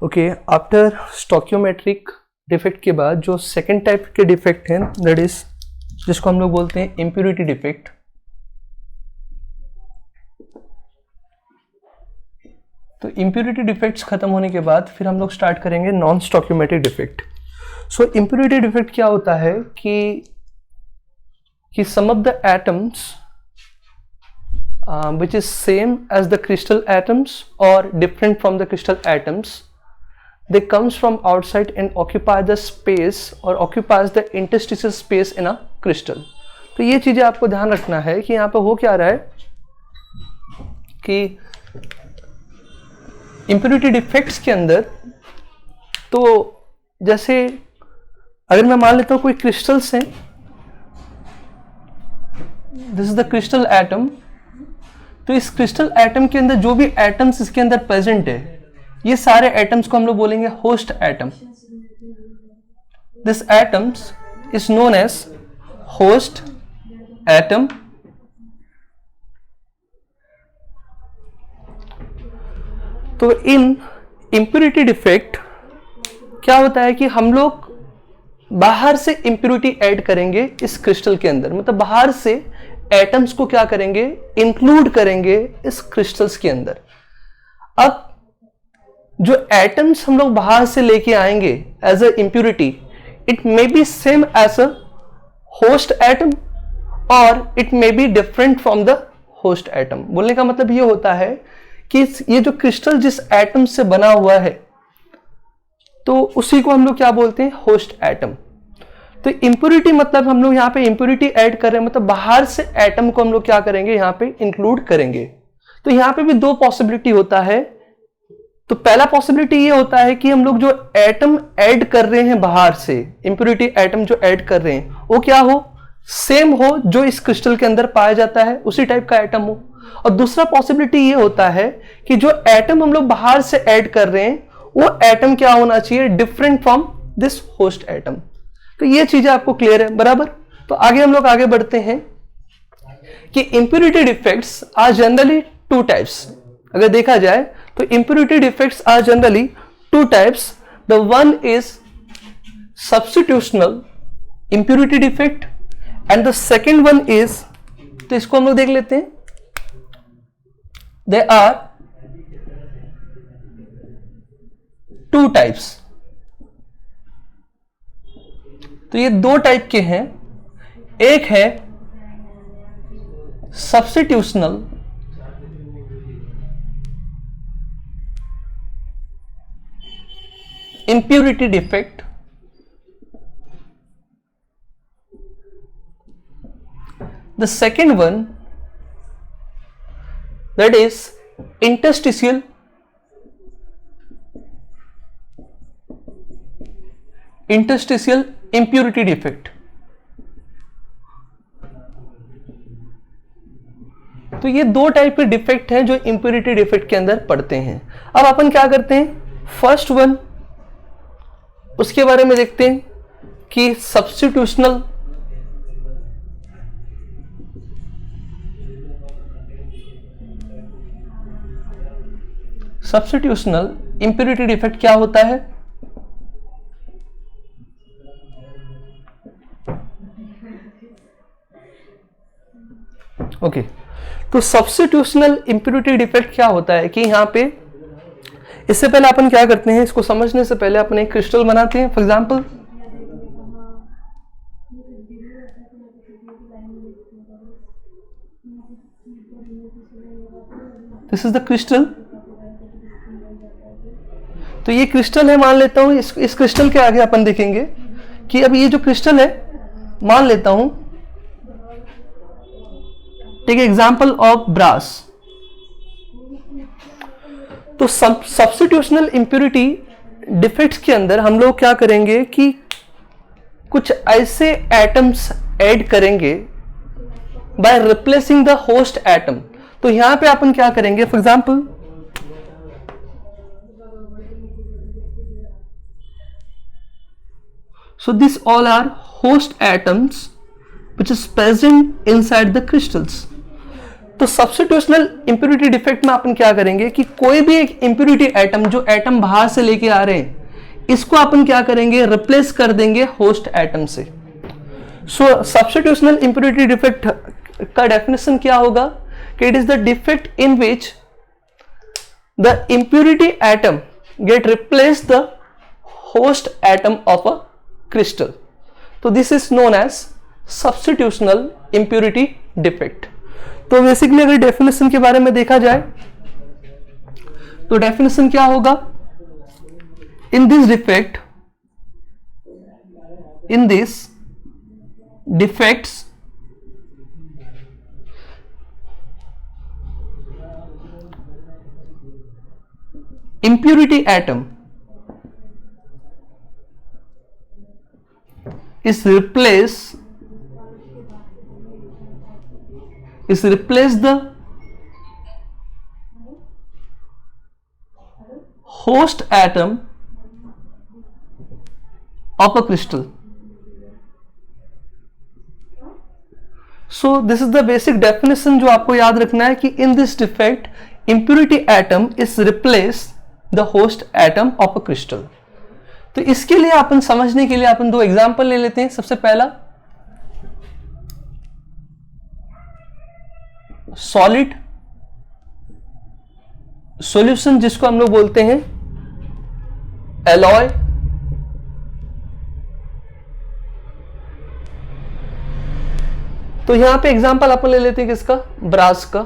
Okay, after स्टोकियोमेट्रिक defect के बाद जो सेकेंड टाइप के डिफेक्ट हैं दैट इज जिसको हम लोग बोलते हैं इम्प्योरिटी डिफेक्ट। तो इम्प्योरिटी डिफेक्ट्स खत्म होने के बाद फिर हम लोग स्टार्ट करेंगे non stoichiometric defect. So impurity defect क्या होता है कि some of the atoms which is same as the crystal atoms or different from the crystal atoms, they comes from outside and occupy the space or occupies the interstitial space in a crystal। तो ये चीजें आपको ध्यान रखना है कि यहाँ पे हो क्या रहा है कि impurity defects के अंदर, तो जैसे अगर मैं मान लेता हूँ कोई क्रिस्टल्स हैं, this is the crystal atom, तो इस क्रिस्टल एटम के अंदर जो भी एटम्स इसके अंदर प्रेजेंट है ये सारे एटम्स को हम लोग बोलेंगे host atom. This atoms is known as host atom. तो इन इम्प्योरिटी डिफेक्ट क्या होता है कि हम लोग बाहर से इम्प्योरिटी ऐड करेंगे इस क्रिस्टल के अंदर, मतलब बाहर से एटम्स को क्या करेंगे, इंक्लूड करेंगे इस क्रिस्टल्स के अंदर। अब जो एटम्स हम लोग बाहर से लेके आएंगे as a impurity, it may be same as a host atom और it may be different from the host atom. बोलने का मतलब ये होता है कि ये जो क्रिस्टल जिस एटम से बना हुआ है तो उसी को हम लोग क्या बोलते हैं, होस्ट एटम। तो इम्प्योरिटी मतलब हम लोग यहाँ पे इम्प्योरिटी ऐड कर रहे हैं, मतलब बाहर से एटम को हम लोग क्या करेंगे यहाँ पे इंक्लूड करेंगे। तो यहाँ पे भी दो पॉसिबिलिटी होता है। तो पहला पॉसिबिलिटी ये होता है कि हम लोग जो एटम ऐड कर रहे हैं बाहर से, इम्प्योरिटी एटम जो ऐड कर रहे हैं वो क्या हो, सेम हो जो इस क्रिस्टल के अंदर पाया जाता है, उसी टाइप का एटम हो। और दूसरा पॉसिबिलिटी ये होता है कि जो एटम हम लोग बाहर से ऐड कर रहे हैं वो एटम क्या होना चाहिए, different from this host atom. तो ये चीजें आपको क्लियर है, बराबर। तो आगे हम लोग आगे बढ़ते हैं कि impurity defects are generally two types. अगर देखा जाए तो impurity defects are generally two types. The one is substitutional impurity defect and the second one is, तो इसको हम लोग देख लेते हैं, दे आर टू टाइप्स। तो ये दो टाइप के हैं, एक है substitutional impurity defect, the second one that is interstitial impurity defect. तो ये दो टाइप के डिफेक्ट हैं जो इम्प्योरिटी डिफेक्ट के अंदर पड़ते हैं। अब अपन क्या करते हैं, फर्स्ट वन उसके बारे में देखते हैं कि सब्स्टिट्यूशनल इम्प्योरिटी डिफेक्ट क्या होता है। ओके, तो सब्स्टिट्यूशनल इम्प्योरिटी डिफेक्ट क्या होता है कि यहाँ पे, इससे पहले अपन क्या करते हैं, इसको समझने से पहले अपन एक क्रिस्टल बनाते हैं। For example this is the crystal. तो ये क्रिस्टल है, मान लेता हूं इस क्रिस्टल के आगे अपन देखेंगे कि अब ये जो क्रिस्टल है, मान लेता हूं, टेक एग्जाम्पल ऑफ ब्रास। तो सब्स्टिट्यूशनल इम्प्योरिटी डिफेक्ट्स के अंदर हम लोग क्या करेंगे कि कुछ ऐसे एटम्स ऐड करेंगे by replacing the host atom. तो यहां पे अपन क्या करेंगे, for example so these all are host atoms which is present inside the crystals। तो सब्स्टिट्यूशनल इंप्योरिटी डिफेक्ट में अपन क्या करेंगे कि कोई भी एक इंप्योरिटी एटम, जो एटम बाहर से लेके आ रहे हैं, इसको अपन क्या करेंगे, रिप्लेस कर देंगे होस्ट एटम से। सो सब्स्टिट्यूशनल इंप्योरिटी डिफेक्ट का डेफिनेशन क्या होगा कि it is the defect in which the impurity atom get replace the host atom of a crystal. तो this is known as substitutional impurity defect. तो basically अगर definition के बारे में देखा जाए तो डेफिनेशन क्या होगा, in this defect, in this defects impurity atom is replace the host atom of a crystal. So this is the basic definition जो आपको याद रखना है कि in this defect impurity atom is replace the host atom of a crystal. तो इसके लिए अपन समझने के लिए अपन दो एग्जाम्पल ले लेते हैं। सबसे पहला सॉलिड सॉल्यूशन, जिसको हम लोग बोलते हैं एलॉय, तो यहां पे एग्जाम्पल अपन ले लेते हैं किसका, ब्रास का।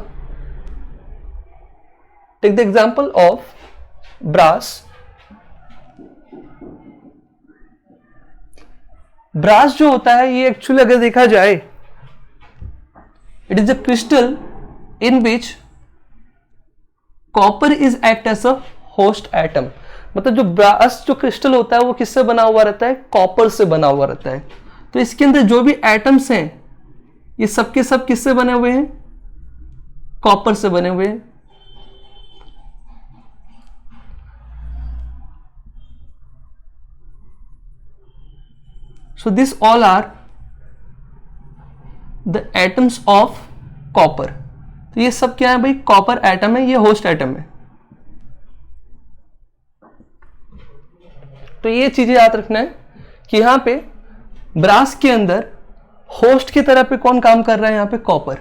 Take the example of brass. Brass जो होता है ये एक्चुअली अगर देखा जाए, it is a crystal in which copper is act as a host atom. मतलब जो ब्रास जो क्रिस्टल होता है वो किससे बना हुआ रहता है, कॉपर से बना हुआ रहता है। तो इसके अंदर जो भी एटम्स हैं ये सब के सब किससे बने हुए हैं, कॉपर से बने हुए हैं। So this all are the atoms of copper। तो ये सब क्या है भाई, कॉपर एटम है, ये होस्ट एटम है। तो ये चीजें याद रखना है कि यहां पे ब्रास के अंदर होस्ट की तरह पे कौन काम कर रहा है, यहां पे कॉपर।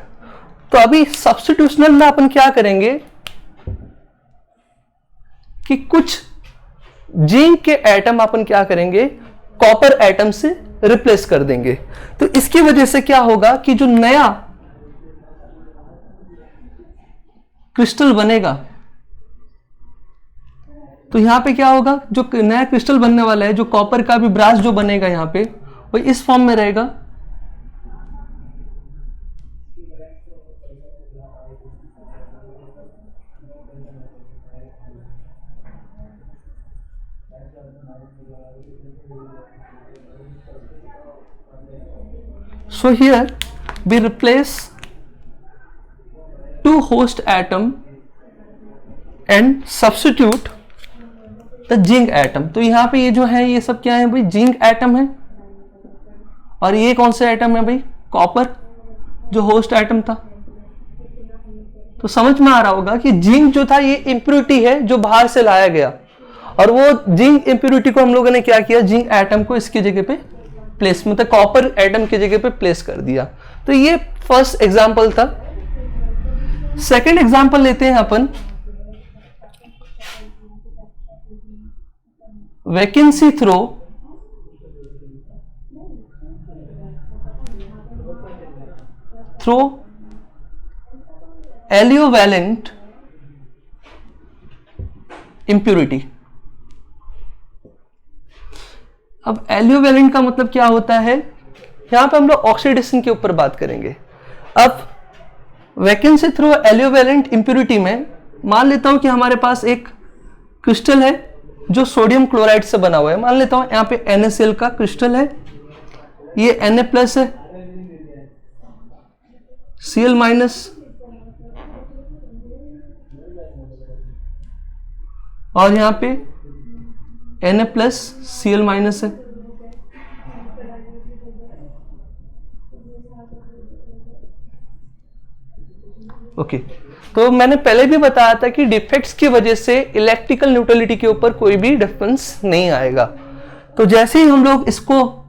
तो अभी सब्स्टिट्यूशनल में अपन क्या करेंगे कि कुछ जिंक के एटम अपन क्या करेंगे, कॉपर एटम से रिप्लेस कर देंगे। तो इसकी वजह से क्या होगा कि जो नया क्रिस्टल बनेगा, तो यहां पे क्या होगा, जो नया क्रिस्टल बनने वाला है, जो कॉपर का भी ब्रास जो बनेगा यहां पे, वो इस फॉर्म में रहेगा। So here we replace two host atom and substitute the zinc atom. तो यहां पे ये जो है ये सब क्या है भाई, जिंक एटम है, और ये कौन सा एटम है भाई, कॉपर, जो होस्ट एटम था। तो समझ में आ रहा होगा कि जिंक जो था ये इंप्योरिटी है जो बाहर से लाया गया, और वो जिंक इंप्योरिटी को हम लोगों ने क्या किया, जिंक एटम को इसकी जगह पे प्लेस, मतलब कॉपर एटम की जगह पे प्लेस कर दिया। तो ये फर्स्ट एग्जांपल था। सेकंड एग्जांपल लेते हैं अपन, वैकेंसी थ्रो एलियोवैलेंट इंप्योरिटी। अब एलियोवैलेंट का मतलब क्या होता है, यहां पे हम लोग ऑक्सीडेशन के ऊपर बात करेंगे। अब वैकेंसी थ्रू एलियोवैलेंट इंप्योरिटी में मान लेता हूं कि हमारे पास एक क्रिस्टल है जो सोडियम क्लोराइड से बना हुआ है। मान लेता हूं यहां पे NaCl का क्रिस्टल है, ये Na+ है, Cl-, और यहां पे Na+ Cl- है। ओके तो मैंने पहले भी बताया था कि डिफेक्ट्स की वजह से इलेक्ट्रिकल न्यूट्रलिटी के ऊपर कोई भी डिफरेंस नहीं आएगा। तो जैसे ही हम लोग इसको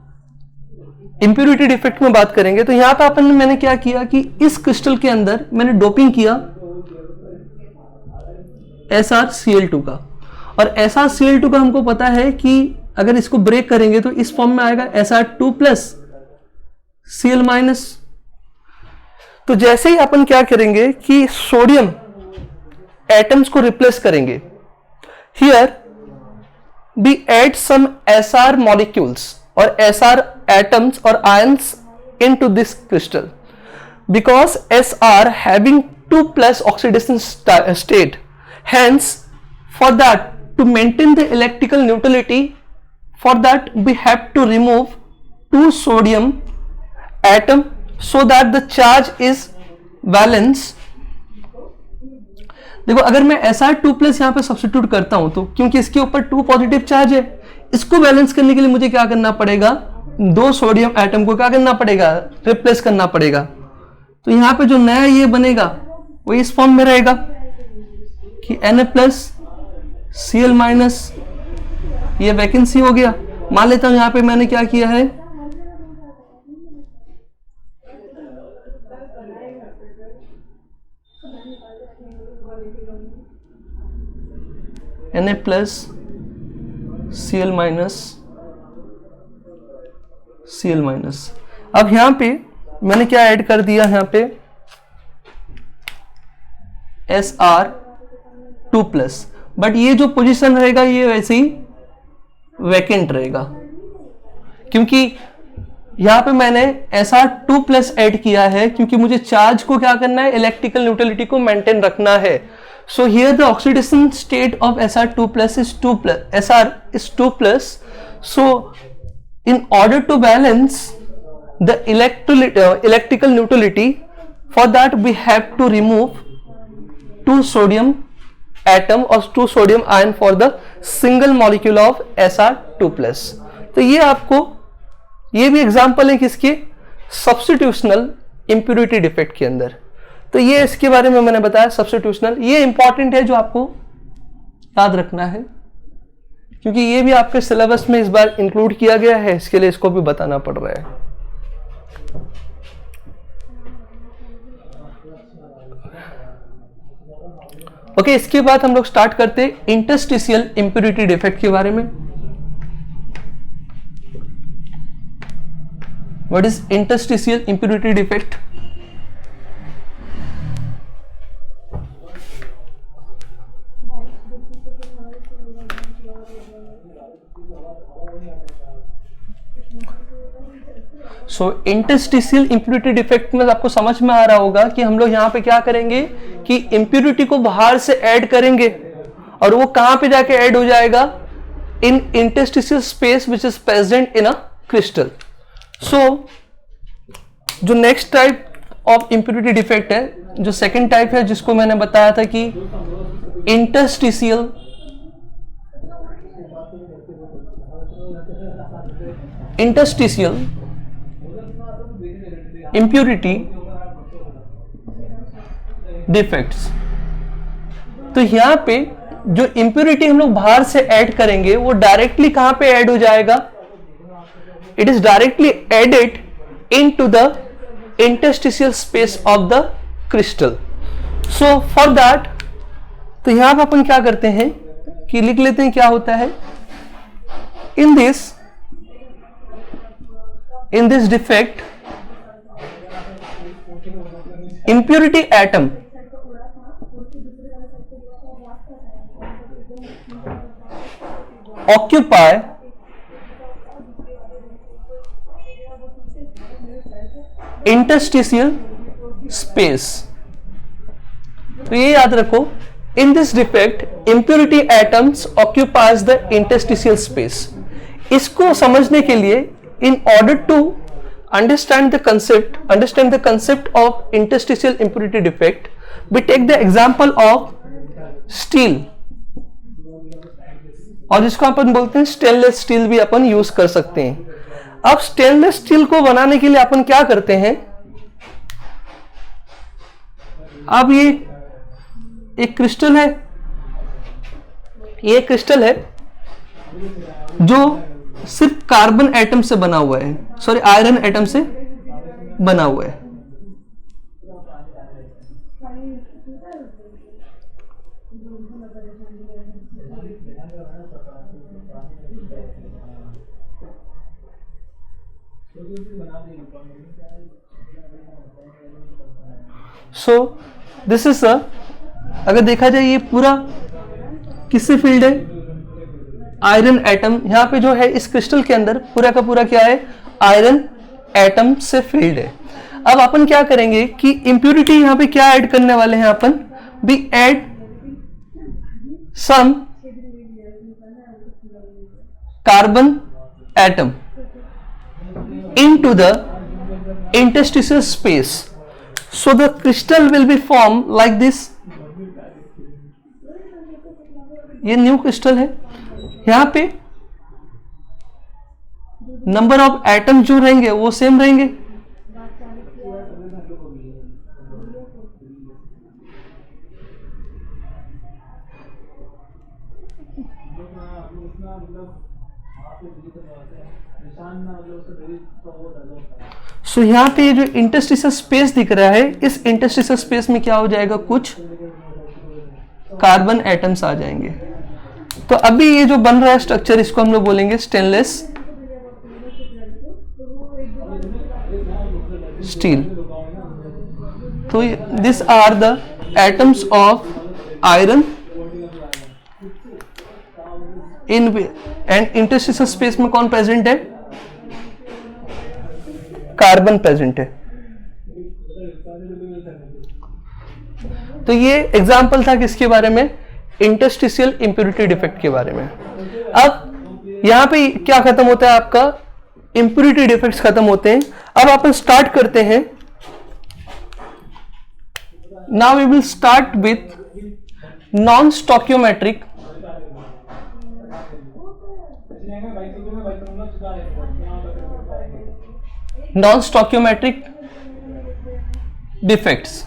इंप्योरिटी डिफेक्ट में बात करेंगे, तो यहां पर मैंने क्या किया कि इस क्रिस्टल के अंदर मैंने डोपिंग किया SrCl2 का, और SrCl2 का हमको पता है कि अगर इसको ब्रेक करेंगे तो इस फॉर्म में आएगा Sr2 प्लस Cl माइनस। तो जैसे ही अपन क्या करेंगे कि सोडियम एटम्स को रिप्लेस करेंगे, here we add some Sr molecules और Sr atoms or ions into this crystal, because Sr having 2+ oxidation state, hence for that to maintain the electrical neutrality, for that we have to remove 2 sodium atom so that the charge is valence। देखो अगर मैं Sr2+ यहां पे substitute करता हूं, तो क्योंकि इसके ऊपर 2 पॉजिटिव चार्ज है, इसको बैलेंस करने के लिए मुझे क्या करना पड़ेगा, 2 सोडियम एटम को क्या करना पड़ेगा, रिप्लेस करना पड़ेगा। तो यहां पे जो नया ये बनेगा वो इस फॉर्म में रहेगा कि Na+Cl-, ये वैकेंसी हो गया। मान लेता हूं यहां पे मैंने क्या किया है, Na+Cl-, अब यहां पे मैंने क्या ऐड कर दिया, यहां पे Sr2+, बट ये जो पोजीशन रहेगा ये वैसे ही वैकेंट रहेगा, क्योंकि यहां पे मैंने Sr2+ ऐड किया है, क्योंकि मुझे चार्ज को क्या करना है, इलेक्ट्रिकल न्यूट्रलिटी को मेंटेन रखना है। So here the oxidation state of Sr2+ is 2+, Sr is 2+. So in order to balance the electrical neutrality, for that we have to remove 2 sodium atom or 2 sodium ion for the single molecule of Sr2+. तो ये आपको, ये भी example है किसके, सब्स्टिट्यूशनल impurity defect के अंदर। तो ये इसके बारे में मैंने बताया सब्स्टिट्यूशनल, ये इंपॉर्टेंट है जो आपको याद रखना है, क्योंकि ये भी आपके सिलेबस में इस बार इंक्लूड किया गया है, इसके लिए इसको भी बताना पड़ रहा है। ओके, इसके बाद हम लोग स्टार्ट करते हैं इंटरस्टिशियल इंप्योरिटी डिफेक्ट के बारे में। What is interstitial impurity defect? So interstitial impurity defect में आपको समझ में आ रहा होगा कि हम लोग यहां पे क्या करेंगे कि इंप्योरिटी को बाहर से ऐड करेंगे, और वो कहां पे जाके ऐड हो जाएगा, in interstitial space which is present in a crystal. So जो next type of impurity defect है, जो सेकेंड टाइप है, जिसको मैंने बताया था कि इंटरस्टिशियल इंप्योरिटी डिफेक्ट्स। तो यहां पे जो इंप्योरिटी हम लोग बाहर से ऐड करेंगे वो डायरेक्टली कहां पे ऐड हो जाएगा, it is directly added into the interstitial space of the crystal. So for that, तो यहां पर अपन क्या करते हैं कि लिख लेते हैं क्या होता है, इन this defect impurity atom occupy interstitial space। तो ये याद रखो, in this defect impurity atoms occupies the interstitial space। इसको समझने के लिए, in order to understand the concept of interstitial impurity defect, we take the example of steel, और जिसको अपन बोलते हैं स्टेनलेस स्टील भी अपन यूज कर सकते हैं। अब स्टेनलेस स्टील को बनाने के लिए अपन क्या करते हैं, अब ये एक क्रिस्टल है, ये क्रिस्टल है जो सिर्फ कार्बन एटम से बना हुआ है, सॉरी आयरन एटम से बना हुआ है। सो दिस इज अगर देखा जाए ये पूरा किससे फील्ड है, आयरन एटम। यहां पे जो है इस क्रिस्टल के अंदर पूरा का पूरा क्या है, आयरन एटम से फील्ड है। अब अपन क्या करेंगे कि इंप्यूरिटी यहां पे क्या ऐड करने वाले हैं अपन, we add some carbon atom into the interstitial space, so the crystal will be formed like this। ये न्यू क्रिस्टल है, यहां पे नंबर ऑफ एटम जो रहेंगे वो सेम रहेंगे। सो यहाँ पे जो इंटरस्टिशियल स्पेस दिख रहा है, इस इंटरस्टिशियल स्पेस में क्या हो जाएगा, कुछ कार्बन एटम्स आ जाएंगे। तो अभी ये जो बन रहा है स्ट्रक्चर, इसको हम लोग बोलेंगे स्टेनलेस स्टील। तो this are the atoms of iron in and interstitial space में कौन प्रेजेंट है, कार्बन प्रेजेंट है। तो ये एग्जाम्पल था किसके बारे में, इंटरस्टिशियल इंप्यूरिटी डिफेक्ट के बारे में। अब यहां पे क्या खत्म होता है आपका, इंप्यूरिटी डिफेक्ट्स खत्म होते हैं। अब अपन स्टार्ट करते हैं, now we will start with non stoichiometric defects.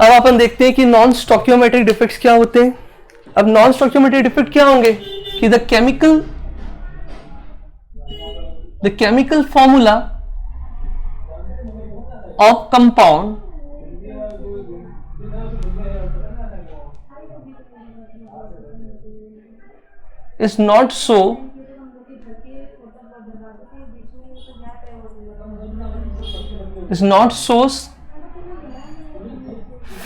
अब अपन देखते हैं कि नॉन स्टोकियोमेट्रिक डिफेक्ट्स क्या होते हैं। अब नॉन स्टोकियोमेट्रिक डिफेक्ट क्या होंगे कि the chemical formula of compound is not so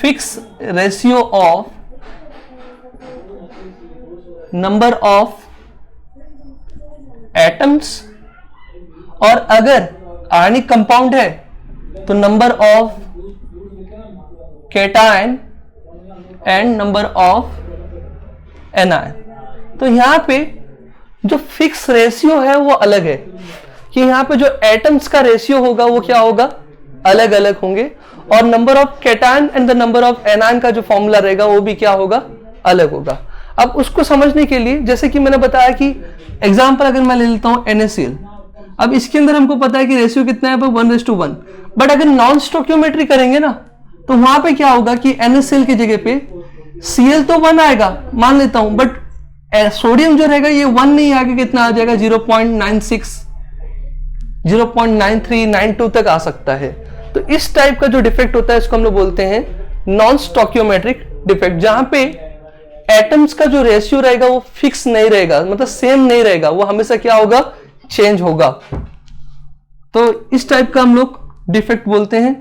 fixed ratio of number of atoms, और अगर आयनिक कंपाउंड है तो number of cation and number of anion. तो यहां पे जो फिक्स रेशियो है वो अलग है, कि यहां पे जो एटम्स का रेशियो होगा वो क्या होगा, अलग अलग होंगे, और number of cation and the number of anion का जो फॉर्मूला रहेगा वो भी क्या होगा, अलग होगा। अब उसको समझने के लिए जैसे कि मैंने बताया कि एग्जांपल अगर मैं ले लेता हूं NaCl, अब इसके अंदर हमको पता है कि रेशियो कितना है 1:1, बट अगर नॉन स्टोकियोमेट्री करेंगे ना तो वहां पे क्या होगा कि NaCl की जगह पे Cl तो 1 आएगा मान लेता हूं, बट सोडियम जो रहेगा ये 1 नहीं आगे कितना आ जाएगा 0.96, 0.93, 92 तक आ सकता है। तो इस टाइप का जो डिफेक्ट होता है इसको हम लोग बोलते हैं नॉन स्टोकियोमेट्रिक डिफेक्ट, जहां पे एटम्स का जो रेशियो रहेगा वो फिक्स नहीं रहेगा, मतलब सेम नहीं रहेगा, वो हमेशा क्या होगा, चेंज होगा। तो इस टाइप का हम लोग डिफेक्ट बोलते हैं,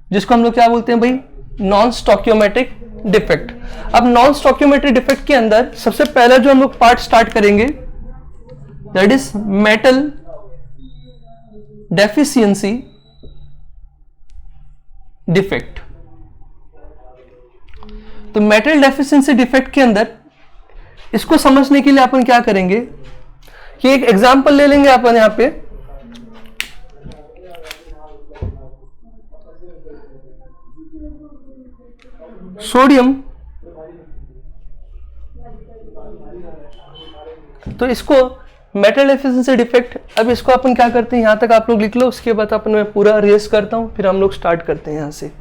जिसको हम लोग क्या बोलते हैं भाई, नॉन स्टोकियोमेट्रिक डिफेक्ट। अब नॉन स्टोकियोमेट्रिक डिफेक्ट के अंदर सबसे पहला जो हम लोग पार्ट स्टार्ट करेंगे that is metal deficiency defect. तो मेटल डेफिशिएंसी डिफेक्ट के अंदर इसको समझने के लिए अपन क्या करेंगे कि एक एग्जांपल ले लेंगे अपन यहां पे, सोडियम। तो इसको मेटल डेफिशिएंसी डिफेक्ट, अब इसको अपन क्या करते हैं, यहां तक आप लोग लिख लो, उसके बाद अपन मैं पूरा रेस करता हूं, फिर हम लोग स्टार्ट करते हैं यहां से।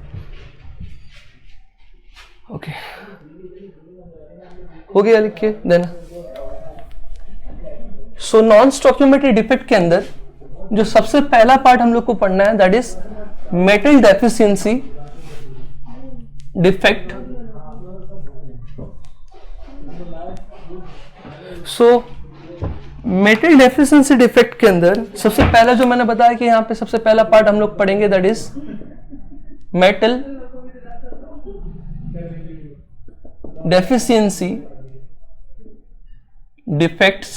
ओके हो गया लिख के देना। सो नॉन स्टोइकियोमेट्रिक डिफेक्ट के अंदर जो सबसे पहला पार्ट हम लोग को पढ़ना है that is metal deficiency defect. So metal deficiency defect के अंदर सबसे पहला जो मैंने बताया कि यहां पे सबसे पहला पार्ट हम लोग पढ़ेंगे that is metal deficiency defects.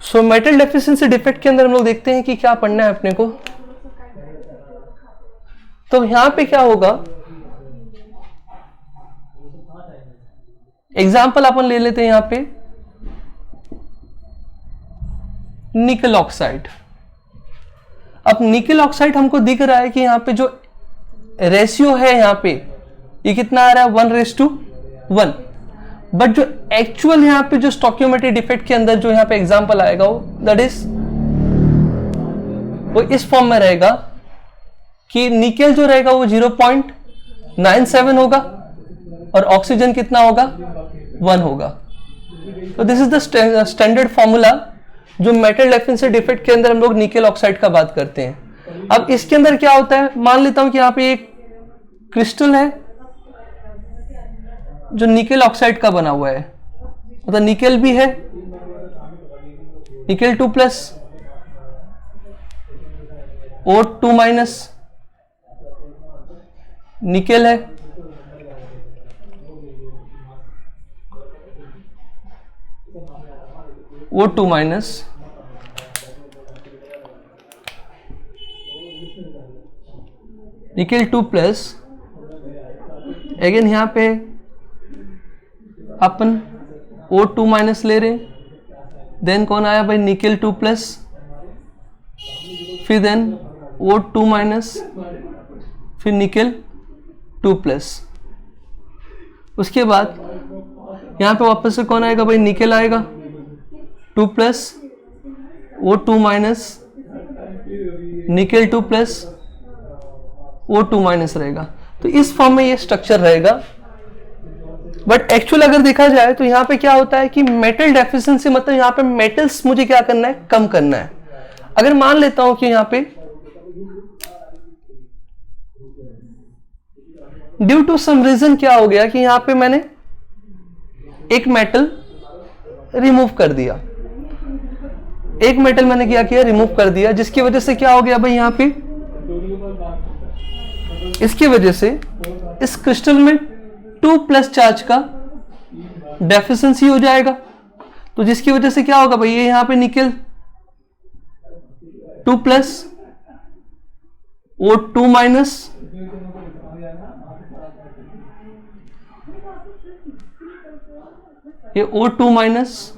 So metal deficiency defect के अंदर हम लोग देखते हैं कि क्या पढ़ना है अपने को। तो यहां पे क्या होगा, एग्जाम्पल अपन ले लेते हैं यहां पे निकल ऑक्साइड। अब निकल ऑक्साइड हमको दिख रहा है कि यहां पे जो रेशियो है यहां पे ये कितना आ रहा है 1:1, बट जो एक्चुअल यहां पे जो स्टोइकियोमेट्रिक डिफेक्ट के अंदर जो यहां पे एग्जांपल आएगा वो दैट इज वो इस फॉर्म में रहेगा कि निकेल जो रहेगा वो 0.97 होगा और ऑक्सीजन कितना होगा 1 होगा। तो this is the standard formula जो मेटल डेफिशिएंसी डिफेक्ट के अंदर हम लोग निकेल ऑक्साइड का बात करते हैं। अब इसके अंदर क्या होता है, मान लेता हूं कि यहां पे एक क्रिस्टल है जो निकेल ऑक्साइड का बना हुआ है, मतलब निकेल भी है, निकेल 2+ O2- निकेल है, O2- निकेल 2+, अगेन यहां पे अपन O2- ले रहे, देन कौन आया भाई निकेल 2+, फिर देन O2-, फिर निकेल 2+, उसके बाद यहां पे वापस से कौन आएगा भाई निकेल आएगा 2+, O2-, निकेल 2+, O2- रहेगा। तो इस फॉर्म में ये स्ट्रक्चर रहेगा। बट एक्चुअल अगर देखा जाए तो यहां पे क्या होता है कि मेटल डेफिशिएंसी मतलब यहां पे मेटल्स मुझे क्या करना है, कम करना है। अगर मान लेता हूं कि यहां पे ड्यू टू सम रीजन क्या हो गया कि यहां पे मैंने एक मेटल रिमूव कर दिया, एक मेटल मैंने क्या किया रिमूव कर दिया, जिसकी वजह से क्या हो गया भाई यहां पे, इसकी वजह से इस क्रिस्टल में 2+ चार्ज का डेफिशिएंसी हो जाएगा। तो जिसकी वजह से क्या होगा भाई, ये यहां पे निकेल 2+, O2-, ये O2-,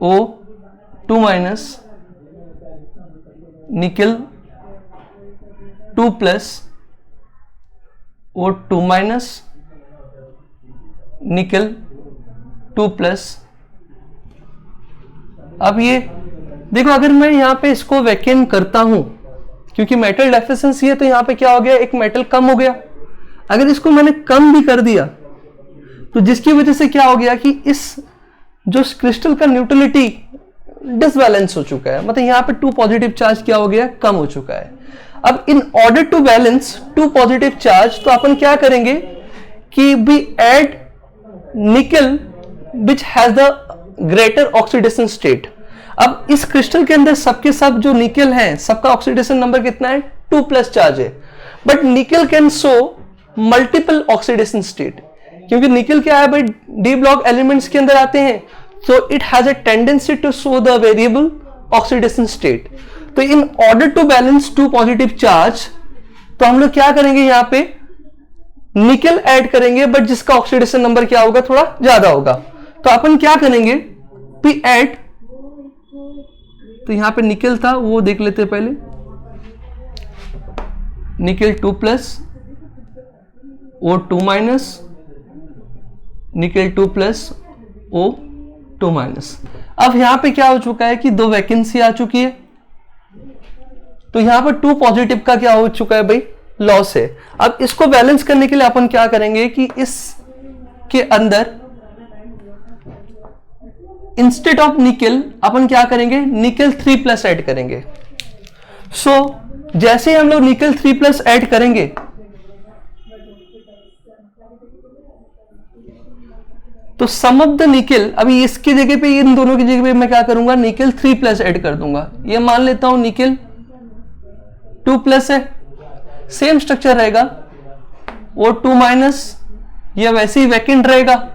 O2-, nickel 2+, O2-, nickel 2+। अब ये देखो, अगर मैं यहां पे इसको वैकेंट करता हूं, क्योंकि मेटल डेफिशिएंसी है तो यहां पे क्या हो गया, एक मेटल कम हो गया। अगर इसको मैंने कम भी कर दिया तो जिसकी वजह से क्या हो गया कि इस जो क्रिस्टल का न्यूट्रलिटी डिसबैलेंस हो चुका है, मतलब यहां पे 2 पॉजिटिव चार्ज क्या हो गया, कम हो चुका है। अब in order to balance 2 positive charge, तो अपन क्या करेंगे कि we add nickel which has the greater oxidation state. अब इस क्रिस्टल के अंदर सबके सब जो निकेल हैं, सबका ऑक्सीडेशन नंबर कितना है, 2+ चार्ज है, but nickel can show multiple oxidation state, क्योंकि निकेल क्या है भाई, डी ब्लॉक एलिमेंट्स के अंदर आते हैं, so it has a tendency to show the variable oxidation state। तो in order to balance 2 positive charge, तो हम लोग क्या करेंगे, यहां पे निकेल ऐड करेंगे, बट जिसका ऑक्सीडेशन नंबर क्या होगा, थोड़ा ज्यादा होगा। तो अपन क्या करेंगे, पी ऐड, तो यहां पे निकेल था वो देख लेते हैं पहले, nickel 2+, O2-, nickel 2 plus O2 minus. अब यहां पे क्या हो चुका है कि 2 वैकेंसी आ चुकी है, तो यहां पर 2 पॉजिटिव का क्या हो चुका है भाई, लॉस है। अब इसको बैलेंस करने के लिए अपन क्या करेंगे कि इसके अंदर इंस्टेड ऑफ निकेल अपन क्या करेंगे, निकेल 3 प्लस ऐड करेंगे। जैसे ही हम लोग निकेल 3 प्लस ऐड करेंगे तो सम ऑफ द निकेल, अभी इसकी जगह पे, इन दोनों की जगह पे मैं क्या करूंगा, निकेल 3 प्लस ऐड कर दूंगा। ये मान लेता हूं निकेल 2 प्लस है, सेम स्ट्रक्चर रहेगा, O2 माइनस, ये वैसे ही वैकेंट रहेगा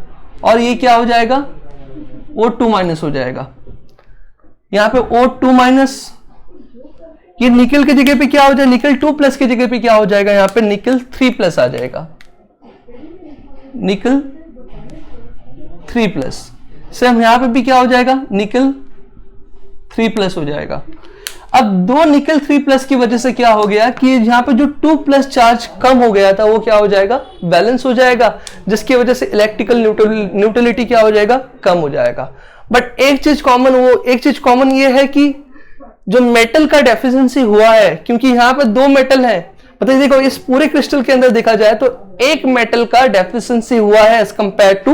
और ये क्या हो जाएगा, O2 माइनस हो जाएगा। यहां पे O2 माइनस, ये निकेल की जगह पे क्या हो जाएगा, निकेल 2 प्लस की जगह पे क्या हो जाएगा, यहां पे निकेल 3 प्लस आ जाएगा, निकेल 3 प्लस। सेम यहां पे भी क्या हो जाएगा, निकेल 3 प्लस हो जाएगा। अब 2 निकेल 3 प्लस की वजह से क्या हो गया कि यहां पे जो 2 प्लस चार्ज कम हो गया था वो क्या हो जाएगा, बैलेंस हो जाएगा, जिसकी वजह से इलेक्ट्रिकल न्यूट्रलिटी क्या हो जाएगा, कम हो जाएगा। बट एक चीज कॉमन ये है कि जो मेटल का डेफिशिएंसी हुआ है, क्योंकि यहां पे 2 मेटल है, मतलब देखो इस पूरे क्रिस्टल के अंदर देखा जाए तो एक मेटल का डेफिशिएंसी हुआ है एज कंपेयर टू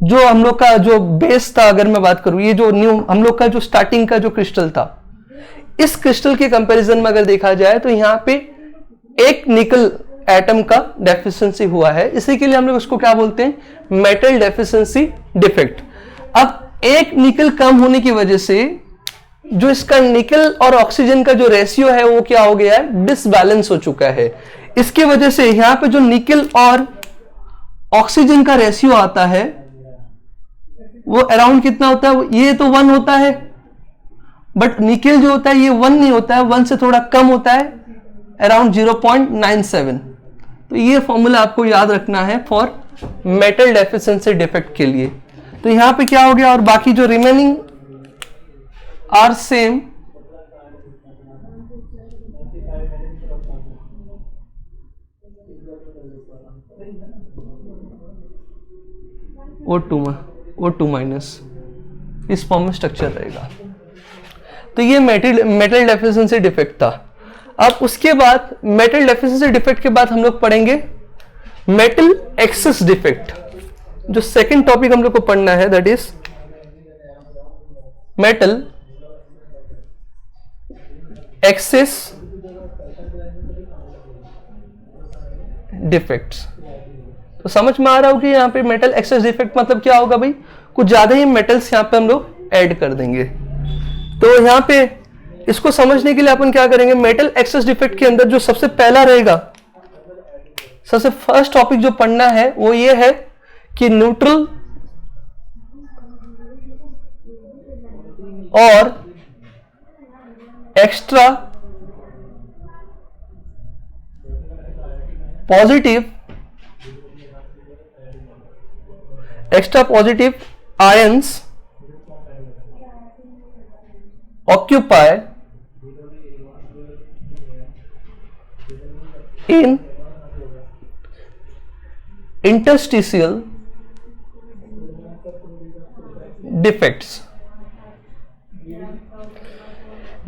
जो हम लोग का जो बेस था। अगर मैं बात करूं, ये जो न्यू हम लोग का जो स्टार्टिंग का जो क्रिस्टल था, इस क्रिस्टल के कंपैरिजन में अगर देखा जाए तो यहां पे एक निकल एटम का डेफिशिएंसी हुआ है, इसी के लिए हम लोग उसको क्या बोलते हैं, मेटल डेफिशिएंसी डिफेक्ट। अब एक निकल कम होने की वजह से जो इसका निकल और ऑक्सीजन का जो रेशियो है वो क्या हो गया है, डिसबैलेंस हो चुका है। इसकी वजह से यहां पे जो निकल और ऑक्सीजन का रेशियो आता है वो अराउंड कितना होता है, ये तो 1 होता है, बट निकेल जो होता है ये 1 नहीं होता है, 1 से थोड़ा कम होता है, अराउंड 0.97। तो ये फॉर्मूला आपको याद रखना है फॉर मेटल डेफिशिएंसी डिफेक्ट के लिए। तो यहां पे क्या हो गया, और बाकी जो remaining are same, O2 minus, इस फॉर्म में स्ट्रक्चर रहेगा। तो ये मेटल डेफिशिएंसी डिफेक्ट था। अब उसके बाद मेटल डेफिशिएंसी डिफेक्ट के बाद हम लोग पढ़ेंगे मेटल एक्सेस डिफेक्ट। जो सेकंड टॉपिक हम लोग को पढ़ना है that is metal access defects. तो समझ में आ रहा हो कि यहां पे मेटल एक्सेस डिफेक्ट मतलब क्या होगा भाई, कुछ ज्यादा ही मेटल्स यहां पे हम लोग ऐड कर देंगे। तो यहां पे इसको समझने के लिए अपन क्या करेंगे, मेटल एक्सेस डिफेक्ट के अंदर जो सबसे पहला रहेगा, सबसे फर्स्ट टॉपिक जो पढ़ना है वो ये है कि न्यूट्रल और extra positive ions occupy in interstitial defects।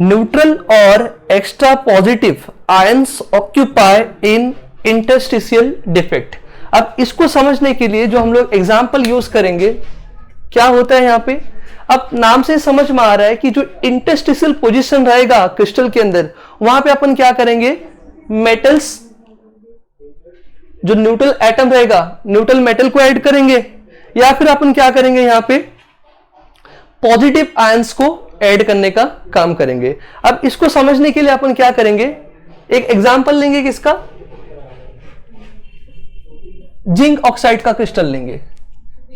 Neutral और एक्स्ट्रा पॉजिटिव आयंस ऑक्यूपाई इन इंटरस्टिशियल डिफेक्ट। अब इसको समझने के लिए जो हम लोग एग्जाम्पल यूज करेंगे, क्या होता है यहां पे, अब नाम से समझ में आ रहा है कि जो इंटरस्टिशियल पोजीशन रहेगा क्रिस्टल के अंदर, वहां पे अपन क्या करेंगे, मेटल्स, जो न्यूट्रल एटम रहेगा न्यूट्रल मेटल को ऐड करेंगे, या फिर अपन क्या करेंगे, यहां पे पॉजिटिव आयंस को ऐड करने का काम करेंगे। अब इसको समझने के लिए अपन क्या करेंगे, एक एग्जांपल लेंगे किसका, जिंक ऑक्साइड का क्रिस्टल लेंगे।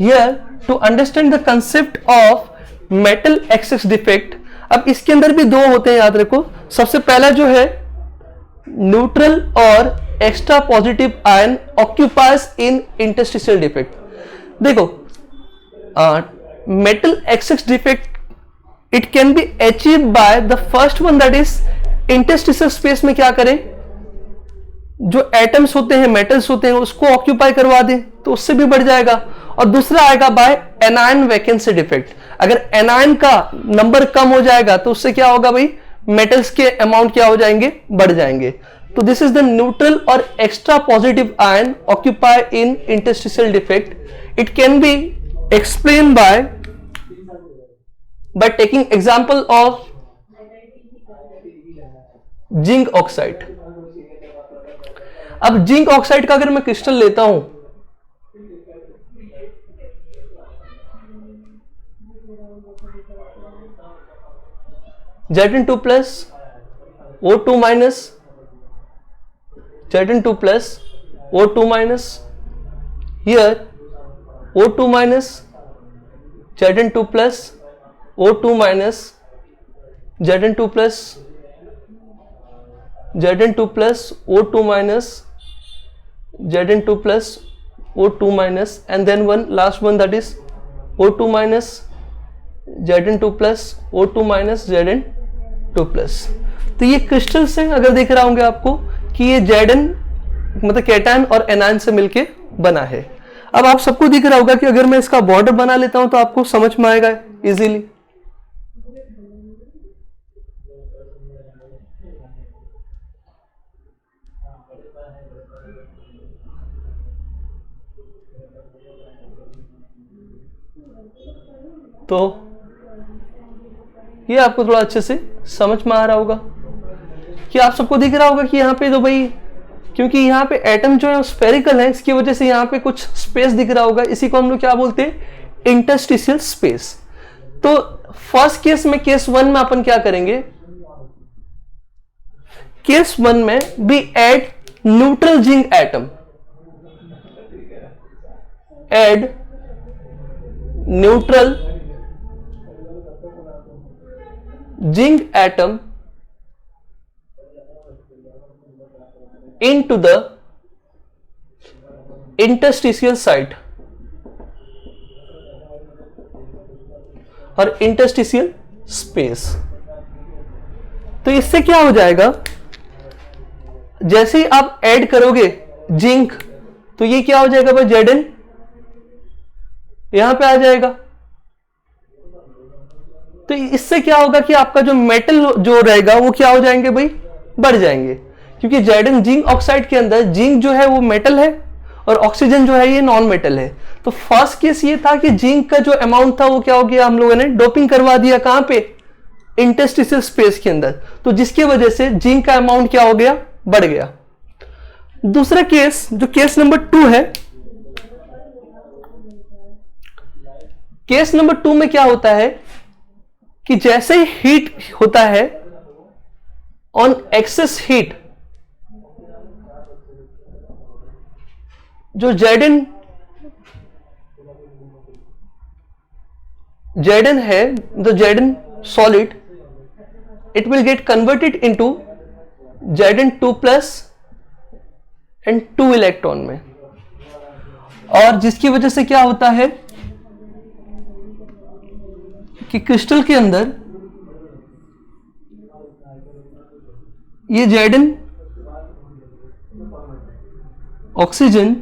Here to understand the concept of metal excess defect, अब इसके अंदर भी 2 होते हैं, याद रखो। सबसे पहला जो है न्यूट्रल और एक्स्ट्रा पॉजिटिव आयन ऑक्यूपाइज इन इंटरस्टिशियल डिफेक्ट। देखो metal excess defect it can be achieve by the first one, that is interstitial space में क्या करें, जो एटम्स होते हैं, मेटल्स होते हैं, उसको ऑक्यूपाई करवा दें तो उससे भी बढ़ जाएगा। और दूसरा आएगा बाय एनायन वैकेंसी डिफेक्ट। अगर एनायन का नंबर कम हो जाएगा तो उससे क्या होगा भाई, मेटल्स के अमाउंट क्या हो जाएंगे, बढ़ जाएंगे। तो दिस इज द न्यूट्रल और extra positive ion occupy in interstitial defect. It can be explain by taking example of zinc oxide. अब जिंक ऑक्साइड का अगर मैं क्रिस्टल लेता हूं, Zn2 plus O2 minus, Zn2 plus O2 minus, here O2 minus, Zn2 plus O2 minus, Zn2 plus, Zn2 plus O2 minus, Zn2 plus O2 minus, and then one last one, that is O2 minus, Zn2 plus O2 minus, Zn2 plus। तो ये crystal से अगर देख रहा होंगे आपको कि ये Zn मतलब कैटायन और एनायन से मिलके बना है। अब आप सबको दिख रहा होगा कि अगर मैं इसका बॉर्डर बना लेता हूं तो आपको समझ में आएगा इजीली। तो ये आपको थोड़ा अच्छे से समझ में आ रहा होगा कि आप सबको दिख रहा होगा कि यहाँ पे जो भाई, क्योंकि यहाँ पे एटम जो है स्फेरिकल है, इसकी वजह से यहाँ पे कुछ स्पेस दिख रहा होगा। इसी को हम लोग क्या बोलते हैं, इंटरस्टिशियल स्पेस। तो फर्स्ट केस में, केस 1 में अपन क्या करेंगे, केस 1 में we add neutral zinc atom, add neutral zinc atom into the interstitial site और interstitial space। तो इससे क्या हो जाएगा, जैसे ही आप ऐड करोगे जिंक तो ये क्या हो जाएगा भाई, Zn यहां पे आ जाएगा। तो इससे क्या होगा कि आपका जो मेटल जो रहेगा वो क्या हो जाएंगे भाई, बढ़ जाएंगे। क्योंकि Zn जिंक ऑक्साइड के अंदर जिंक जो है वो मेटल है और ऑक्सीजन जो है ये नॉन मेटल है। तो फर्स्ट केस ये था कि जिंक का जो अमाउंट था वो क्या हो गया, हम लोगों ने डोपिंग करवा दिया कहां पे, इंटरस्टिशियल स्पेस के अंदर। तो जिसकी वजह से जिंक का अमाउंट क्या हो गया, बढ़ गया। दूसरा केस जो केस नंबर 2 है, केस नंबर 2 में क्या होता है कि जैसे ही हीट होता है, ऑन एक्सेस हीट, जो Zn है, the Zn solid, it will get converted into Zn2 plus and 2 electron में। और जिसकी वजह से क्या होता है कि क्रिस्टल के अंदर ये Zn ऑक्सीजन,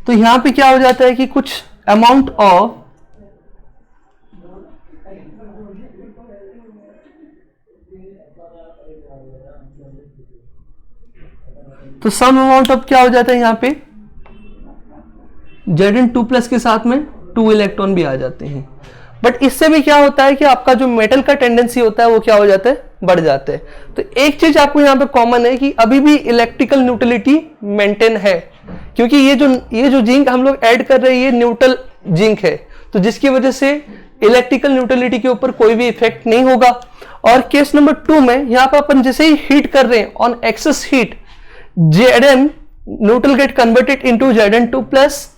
तो यहां पे क्या हो जाता है कि कुछ अमाउंट ऑफ तो सम अमाउंट ऑफ क्या हो जाता है, यहां पे Zn2 प्लस के साथ में 2 इलेक्ट्रॉन भी आ जाते हैं। बट इससे भी क्या होता है कि आपका जो मेटल का टेंडेंसी होता है वो क्या हो जाता है, बढ़ जाता है। तो एक चीज आपको यहां पे कॉमन है कि अभी भी इलेक्ट्रिकल न्यूट्रलिटी मेंटेन है, क्योंकि ये जो जिंक हम लोग ऐड कर रहे हैं ये न्यूट्रल जिंक है, तो जिसकी वजह से इलेक्ट्रिकल न्यूट्रलिटी के ऊपर कोई भी इफेक्ट नहीं होगा। और केस नंबर 2 में यहां पर अपन जैसे ही हीट कर रहे हैं, on excess heat, Zn neutral get converted into Zn2 plus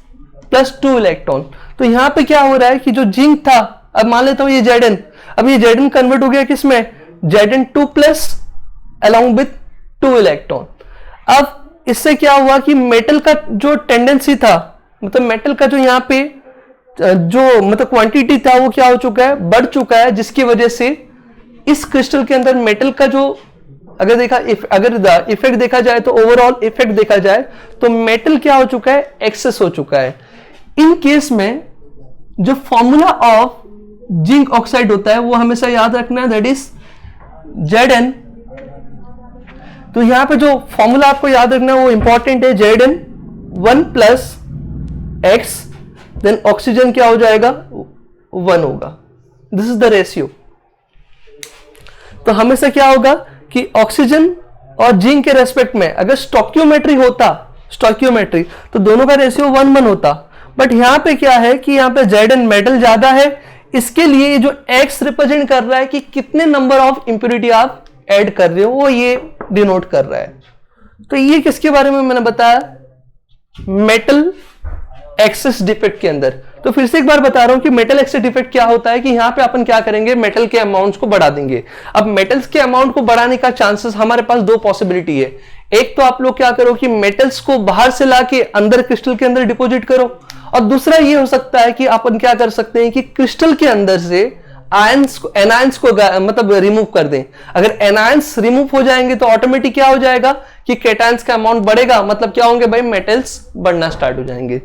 2 electron. तो यहां पे क्या हो रहा है कि जो जिंक था, अब मान लेता हूं ये Zn, अब ये Zn कन्वर्ट हो गया किसमें, Zn2 plus along with 2 electron. अब इससे क्या हुआ कि मेटल का जो टेंडेंसी था, मतलब मेटल का जो यहाँ पे जो मतलब क्वांटिटी था वो क्या हो चुका है, बढ़ चुका है, जिसकी वजह से इस क्रिस्टल के अंदर मेटल का जो अगर इफेक्ट देखा जाए तो ओवरऑल इफेक्ट देखा जाए तो मेटल क्या हो चुका है, एक्सेस हो चुका है। इन केस में जो फॉर्मूला ऑफ जिंक ऑक्साइड होता है वो हमेशा याद रखना है, दैट इज Zn। तो यहां पे जो फॉर्मूला आपको याद रखना है वो इंपॉर्टेंट है, Zn 1 plus x, then oxygen क्या हो जाएगा, 1 होगा। This is the ratio. तो हमेशा क्या होगा कि ऑक्सीजन और जिंक के रेस्पेक्ट में अगर स्टोइकियोमेट्री होता, स्टोइकियोमेट्री, तो दोनों का रेशियो 1:1 होता। बट यहां पे क्या है कि यहां पे Zn मेटल ज्यादा है, इसके लिए ये जो X रिप्रेजेंट कर रहा है कि कितने नंबर ऑफ इंप्योरिटी आप ऐड कर रहे हो, वो ये डिनोट कर रहा है। तो ये किसके बारे में मैंने बताया, मेटल एक्सेस डिफेक्ट के अंदर। तो फिर से एक बार बता रहा हूं कि मेटल एक्सेस डिफेक्ट क्या होता है कि यहां पे अपन क्या करेंगे, मेटल के अमाउंट्स को बढ़ा देंगे। अब मेटल्स के अमाउंट को बढ़ाने का चांसेस हमारे पास दो पॉसिबिलिटी है। एक तो आप लोग क्या करो कि मेटल्स को बाहर से लाके अंदर क्रिस्टल के अंदर डिपॉजिट करो, और दूसरा ये हो सकता है कि अपन क्या कर सकते हैं कि क्रिस्टल के अंदर से आयंस को, एनायंस को मतलब रिमूव कर दें। अगर एनायंस रिमूव हो जाएंगे तो ऑटोमेटिक क्या हो जाएगा कि कैटायंस का अमाउंट बढ़ेगा, मतलब क्या होंगे भाई, मेटल्स बढ़ना स्टार्ट हो जाएंगे।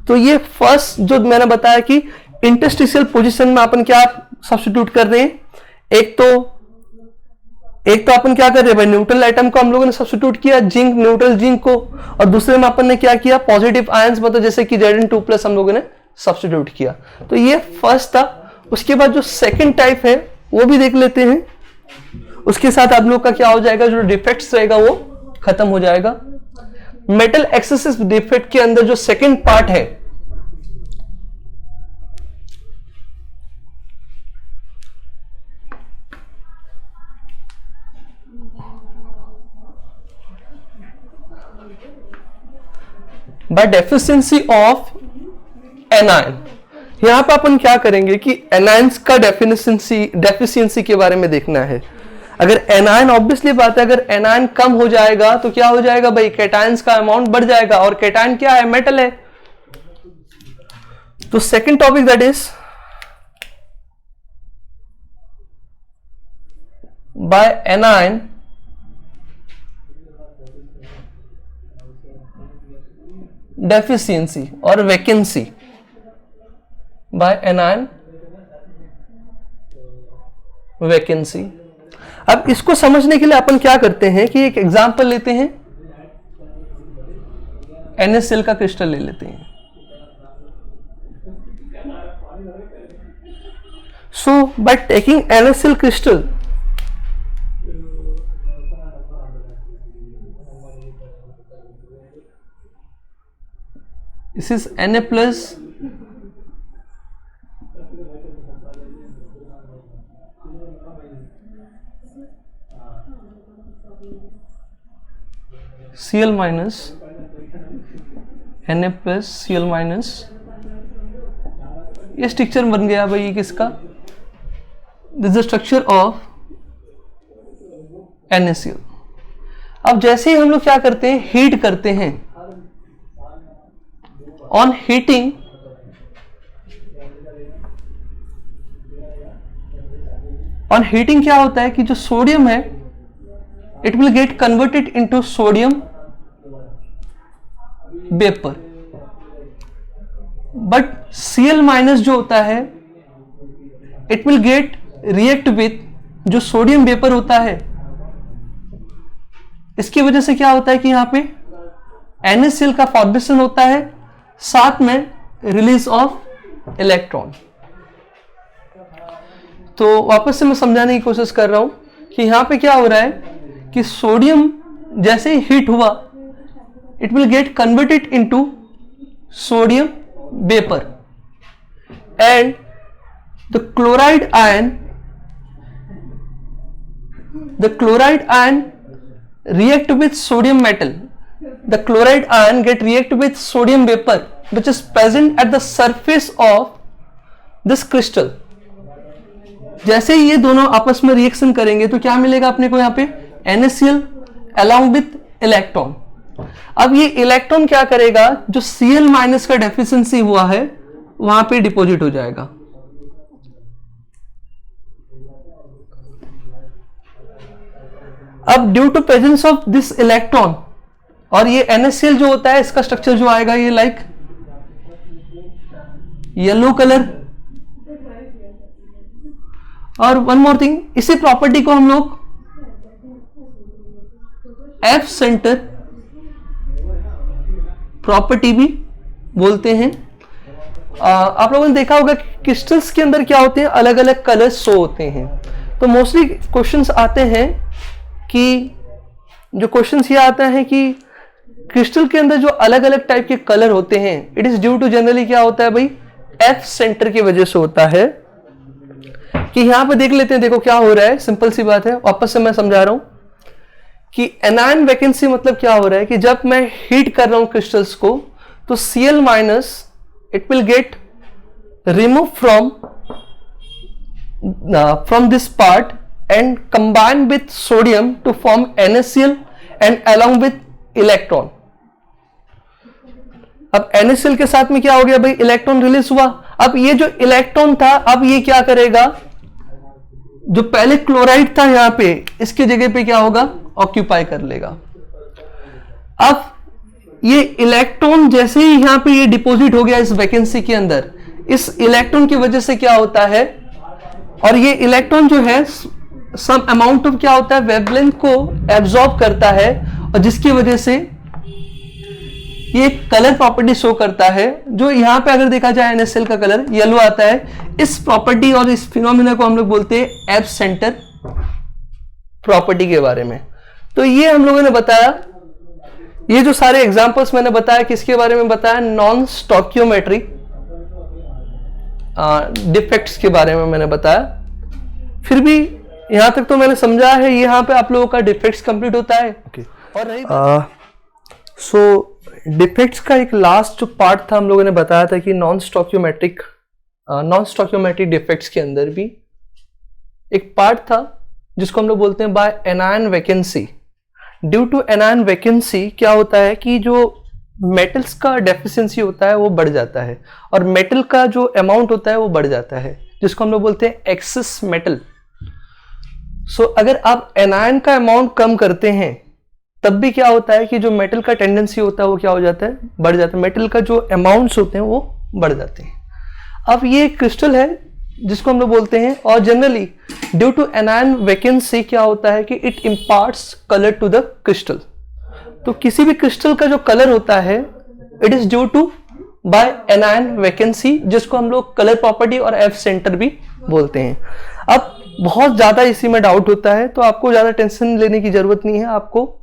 तो ये फर्स्ट जो मैंने बताया कि इंटरस्टिशियल पोजीशन में अपन क्या सब्स्टिट्यूट कर रहे हैं, एक तो अपन क्या कर रहे हैं भाई, न्यूट्रल एटम को हम लोगों ने सब्स्टिट्यूट किया, जिंक, न्यूट्रल जिंक को, और दूसरे में अपन ने क्या किया, पॉजिटिव आयंस, मतलब जैसे कि Zn2+ हम लोगों ने सब्स्टिट्यूट किया। तो ये फर्स्ट था। उसके बाद जो सेकंड टाइप है वो भी देख लेते हैं, उसके साथ आप लोग का क्या हो जाएगा, जो डिफेक्ट्स रहेगा वो खत्म हो जाएगा। मेटल एक्सेसिव डिफेक्ट के अंदर जो सेकंड पार्ट है, बाय डेफिशिएंसी ऑफ एनायन। यहां पर अपन क्या करेंगे कि एनायंस का डेफिशिएंसी के बारे में देखना है। अगर एनायन, ऑब्वियसली बात है, अगर एनायन कम हो जाएगा तो क्या हो जाएगा भाई, कैटायंस का अमाउंट बढ़ जाएगा, और कैटायन क्या है, मेटल है। तो second topic that is by anion deficiency और वैकेंसी, बाय एनायन वैकेंसी। अब इसको समझने के लिए अपन क्या करते हैं कि एक एग्जांपल लेते हैं, NaCl का क्रिस्टल ले लेते हैं। So by taking NaCl crystal, this is Na plus Cl minus Na plus Cl minus, ये स्ट्रक्चर बन गया भाई, ये किसका, this is the structure of NaCl। अब जैसे ही हम लोग क्या करते हैं, हीट करते हैं, ऑन हीटिंग क्या होता है कि जो सोडियम है it will get converted into sodium vapour, but Cl minus जो होता है it will gate react with जो सोडियम वेपर होता है। इसकी वजह से क्या होता है कि यहां पे NaCl का फॉर्मेशन होता है, साथ में रिलीज ऑफ इलेक्ट्रॉन। तो वापस से मैं समझाने की कोशिश कर रहा हूं कि यहां पे क्या हो रहा है कि सोडियम जैसे ही हीट हुआ it will get converted into sodium vapour, and the chloride ion react with sodium metal. The chloride ion get react with sodium vapor which is present at the surface of this crystal. जैसे ही ये दोनों आपस में reaction करेंगे तो क्या मिलेगा अपने को यहाँ पे, NaCl along with इलेक्ट्रॉन। अब ये इलेक्ट्रॉन क्या करेगा, जो Cl माइनस का डेफिशिएंसी हुआ है वहां पे डिपॉजिट हो जाएगा। अब due to presence of this electron, और ये NaCl जो होता है इसका स्ट्रक्चर जो आएगा ये लाइक येलो कलर। और वन मोर थिंग, इसी प्रॉपर्टी को हम लोग F सेंटर प्रॉपर्टी भी बोलते हैं। आप लोगों ने देखा होगा कि क्रिस्टल्स के अंदर क्या होते हैं, अलग अलग कलर्स शो होते हैं। तो मोस्टली क्वेश्चंस आते हैं कि जो क्वेश्चंस ये आता है कि क्रिस्टल के अंदर जो अलग अलग टाइप के कलर होते हैं, it is due to generally क्या होता है भाई, F सेंटर की वजह से होता है। कि यहां पे देख लेते हैं, देखो क्या हो रहा है, सिंपल सी बात है, वापस से मैं समझा रहा हूं कि एनायन वैकेंसी मतलब क्या हो रहा है कि जब मैं हीट कर रहा हूं क्रिस्टल्स को, तो Cl minus it will get remove from this part and combine with sodium to form NaCl and along with electron. अब NaCl के साथ में क्या हो गया भाई, इलेक्ट्रॉन रिलीज हुआ। अब ये जो इलेक्ट्रॉन था, अब ये क्या करेगा, जो पहले क्लोराइड था यहां पे, इसकी जगह पे क्या होगा, ऑक्यूपाई कर लेगा। अब ये इलेक्ट्रॉन जैसे ही यहां पे ये डिपॉजिट हो गया इस वैकेंसी के अंदर, इस इलेक्ट्रॉन की वजह से क्या होता है, और ये इलेक्ट्रॉन जो है सम अमाउंट ऑफ क्या होता है, वेवलेंथ को एब्जॉर्ब करता है, और जिसकी वजह से ये कलर प्रॉपर्टी शो करता है। जो यहां पे अगर देखा जाए NaCl का कलर येलो आता है। इस प्रॉपर्टी और इस फिनोमिना को हम लोग बोलते हैं F सेंटर प्रॉपर्टी के बारे में। तो ये हम लोगों ने बताया, ये जो सारे एग्जांपल्स मैंने बताया किसके बारे में बताया, नॉन स्टोकियोमेट्रिक डिफेक्ट्स के बारे में मैंने बताया। फिर भी यहां तक तो मैंने समझा है, यहां पे आप लोगों का डिफेक्ट्स कंप्लीट होता है। और रही सो डिफेक्ट्स का एक लास्ट जो पार्ट था, हम लोगों ने बताया था कि नॉन स्टोकियोमेट्रिक डिफेक्ट्स के अंदर भी एक पार्ट था जिसको हम लोग बोलते हैं by anion vacancy. Due to anion vacancy क्या होता है कि जो मेटल्स का डेफिशिएंसी होता है वो बढ़ जाता है, और मेटल का जो अमाउंट होता है वो बढ़ जाता है, जिसको हम लोग बोलते हैं एक्सेस मेटल। सो अगर आप एनायन का अमाउंट कम करते हैं, तब भी क्या होता है कि जो मेटल का टेंडेंसी होता है वो क्या हो जाता है, बढ़ जाता है। मेटल का जो अमाउंट्स होते हैं वो बढ़ जाते हैं। अब ये क्रिस्टल है जिसको हम लोग बोलते हैं, और generally due to anion vacancy क्या होता है कि it imparts colour to the crystal. तो किसी भी क्रिस्टल का जो कलर होता है, it is due to by anion vacancy, जिसको हम लोग कलर प्रॉपर्टी और F सेंटर भी बोलते हैं। अब बहुत ज्यादा इसी में डाउट होता है, तो आपको ज्यादा टेंशन लेने की जरूरत नहीं है, आपको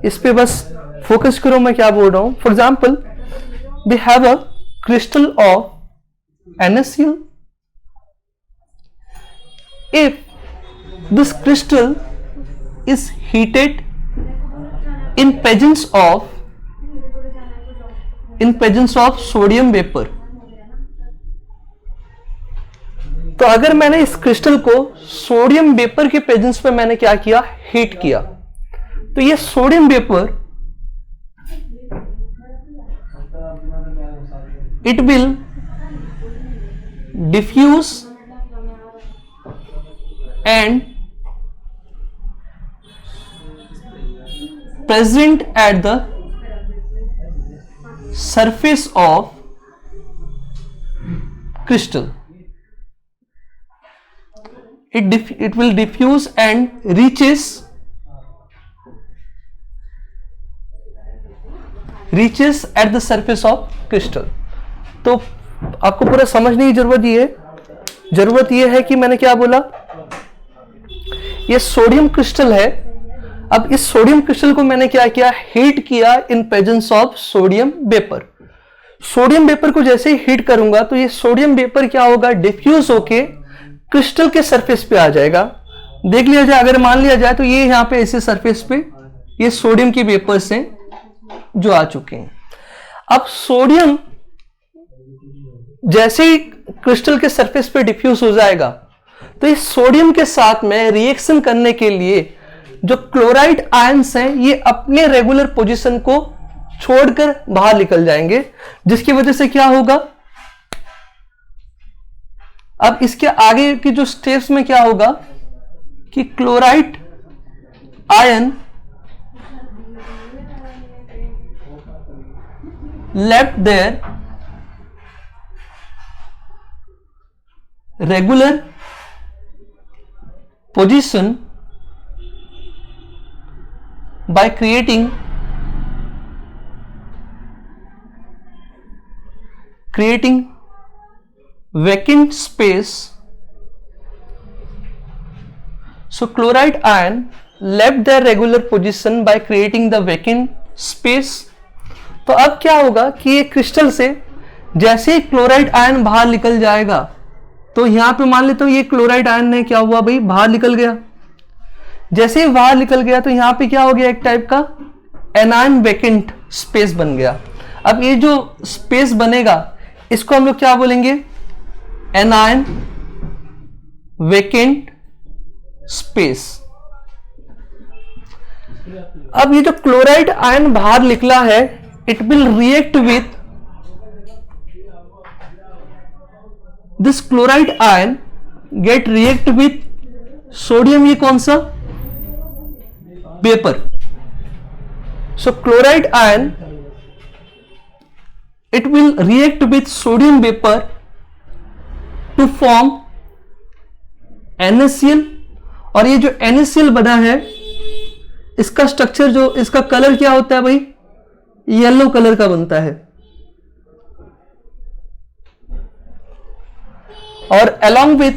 इस पे बस फोकस करो मैं क्या बोल रहा हूं। For example, we have a crystal of NaCl. If this crystal is heated in presence of sodium vapor, तो अगर मैंने इस क्रिस्टल को सोडियम वेपर के प्रेजेंस पे मैंने क्या किया, हीट किया, तो ये sodium vapour it will diffuse and present at the surface of crystal. It will diffuse and reaches at the surface of crystal. तो आपको पूरा समझने की जरूरत ये है कि मैंने क्या बोला, ये सोडियम क्रिस्टल है। अब इस सोडियम क्रिस्टल को मैंने क्या किया, हीट किया in presence of sodium vapour. Sodium vapour को जैसे ही हीट करूंगा तो ये सोडियम वेपर क्या होगा, डिफ्यूज होके क्रिस्टल के सरफेस पे आ जाएगा। देख लिया जाए, अगर मान लिया जाए तो ये यहां पे ऐसे सरफेस पे ये सोडियम के वेपर्स हैं जो आ चुके हैं। अब सोडियम जैसे ही क्रिस्टल के सरफेस पे डिफ्यूज हो जाएगा तो इस सोडियम के साथ में रिएक्शन करने के लिए जो क्लोराइड आयंस हैं ये अपने रेगुलर पोजीशन को छोड़कर बाहर निकल जाएंगे, जिसकी वजह से क्या होगा, अब इसके आगे की जो स्टेप्स में क्या होगा कि chloride ion left their regular position by creating vacant space. So chloride ion left their regular position by creating the vacant space. तो अब क्या होगा कि ये क्रिस्टल से जैसे ही क्लोराइड आयन बाहर निकल जाएगा, तो यहां पे मान लेते हो ये क्लोराइड आयन ने क्या हुआ भाई, बाहर निकल गया। जैसे ही बाहर निकल गया तो यहां पे क्या हो गया, एक टाइप का एनायन वैकेंट स्पेस बन गया। अब ये जो स्पेस बनेगा इसको हम लोग क्या बोलेंगे, एनायन वैकेंट स्पेस। अब ये जो क्लोराइड आयन बाहर निकला है, it will react with this chloride ion, get react with sodium, ये कौन सा, vapour. So chloride ion it will react with sodium vapor to form NaCl, और ये जो NaCl बना है इसका स्ट्रक्चर, जो इसका कलर क्या होता है भाई, येलो कलर का बनता है। और along with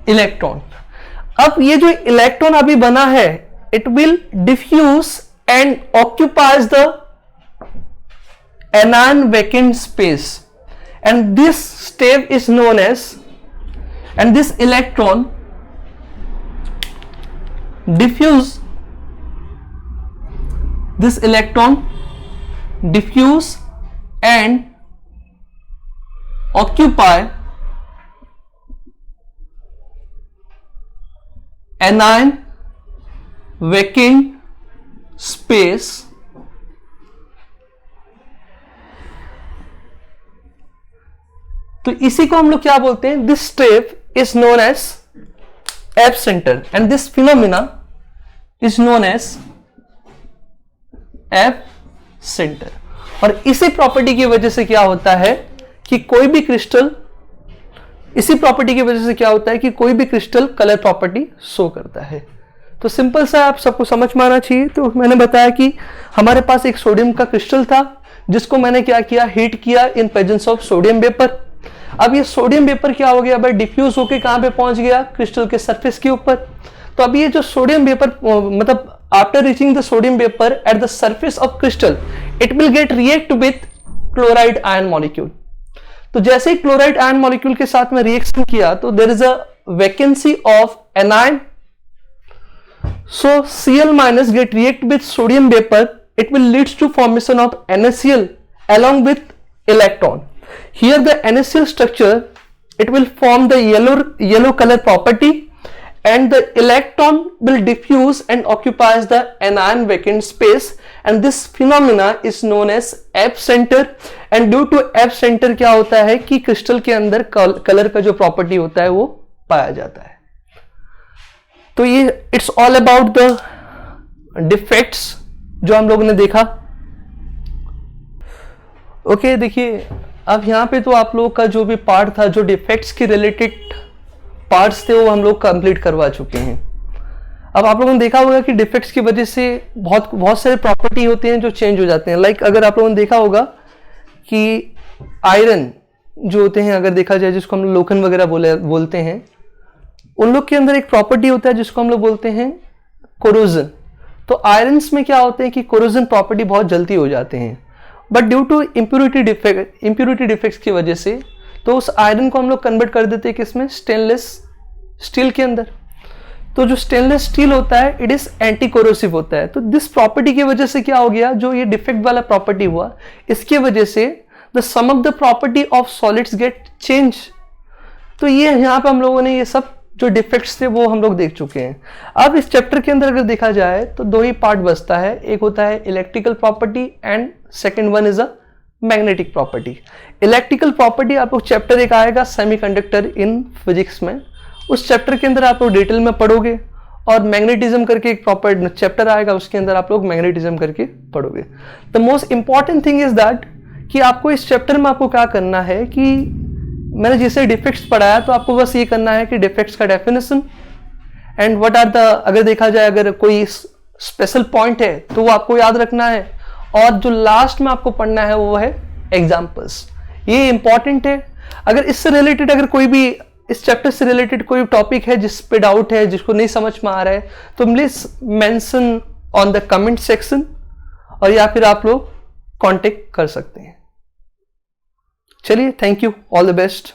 इलेक्ट्रॉन, अब ये जो इलेक्ट्रॉन अभी बना है, it will diffuse and occupies the anion vacant space, and this step is known as, and this electron diffuse and occupy anion vacant space तो इसी को हम लोग क्या बोलते हैं, this step is known as F centre, and this phenomena is known as F centre. और इसी प्रॉपर्टी की वजह से क्या होता है कि कोई भी क्रिस्टल, इसी प्रॉपर्टी की वजह से क्या होता है कि कोई भी क्रिस्टल कलर प्रॉपर्टी शो करता है। तो सिंपल सा आप सबको समझ में आना चाहिए। तो मैंने बताया कि हमारे पास एक सोडियम का क्रिस्टल था जिसको मैंने क्या किया, हीट किया in presence of sodium vapour. अब ये सोडियम वेपर क्या हो गया भाई, डिफ्यूज होके कहां पे पहुंच गया, क्रिस्टल के सरफेस के ऊपर। तो अब ये जो सोडियम वेपर, मतलब after reaching the sodium vapour at the surface of crystal, it will gate react with chloride ion molecule. तो जैसे ही क्लोराइड आयन मॉलिक्यूल के साथ में रिएक्शन किया तो there is a vacancy of anion, so Cl minus get react with sodium vapor, it will leads to formation of NaCl along with electron. Here the NaCl structure, it will form the yellow color property, and the electron will diffuse and occupies the anion vacant space, and this phenomena is known as epicenter. And due to epicenter क्या होता है कि crystal के अंदर colour का जो property होता है वो पाया जाता है। तो ये it's all about the defects जो हम लोगों ने देखा। ओके, देखिए अब यहाँ पे तो आप लोगों का जो भी पार्ट था, जो डिफेक्ट्स के रिलेटेड पार्ट्स थे, वो हम लोग कंप्लीट करवा चुके हैं। अब आप लोगों ने देखा होगा कि डिफेक्ट्स की वजह से बहुत सारे प्रॉपर्टी होते हैं जो चेंज हो जाते हैं। लाइक अगर आप लोगों ने देखा होगा कि आयरन जो होते हैं, अगर देखा जाए, जिसको हम लोग लोखंड वगैरह बोलते हैं, उन लोग के अंदर एक प्रॉपर्टी होता है जिसको हम लोग बोलते हैं कोरोजन। तो आयरन्स में क्या होते हैं कि कोरोजन प्रॉपर्टी बहुत जल्दी हो जाते हैं, but due to impurity defects की वजह से तो उस आयरन को हम लोग कन्वर्ट कर देते हैं किसमें, स्टेनलेस स्टील के अंदर। तो जो स्टेनलेस स्टील होता है, इट इज एंटी कोरोसिव होता है। तो दिस प्रॉपर्टी की वजह से क्या हो गया, जो ये डिफेक्ट वाला प्रॉपर्टी हुआ, इसकी वजह से the sum of the property of solids get change. तो ये यहाँ पे हम लोगों ने ये सब जो डिफेक्ट्स थे वो हम लोग देख चुके हैं। अब इस चैप्टर के अंदर अगर देखा जाए तो दो ही पार्ट बचता है, एक होता है electrical property and second one is a magnetic property. Electrical property आप लोग चैप्टर एक आएगा सेमीकंडक्टर इन फिजिक्स में, उस चैप्टर के अंदर आप लोग डिटेल में पढ़ोगे और मैग्नेटिज्म करके एक प्रॉपर चैप्टर आएगा, उसके अंदर आप लोग मैग्नेटिज्म करके पढ़ोगे। The most important thing is that कि आपको इस चैप्टर में आपको क्या करना है कि मैंने जैसे डिफेक्ट्स पढ़ाया तो आपको बस ये करना है कि डिफेक्ट्स का definition and what are the, अगर देखा जाए अगर कोई स्पेशल पॉइंट है तो वो आपको याद रखना है, और जो लास्ट में आपको पढ़ना है वो है एग्जाम्पल्स। ये इंपॉर्टेंट है। अगर इससे रिलेटेड अगर कोई भी इस चैप्टर से रिलेटेड कोई टॉपिक है जिस पे डाउट है, जिसको नहीं समझ में आ रहा है, तो please mention on the comment section, और या फिर आप लोग कांटेक्ट कर सकते हैं। चलिए, thank you, all the best.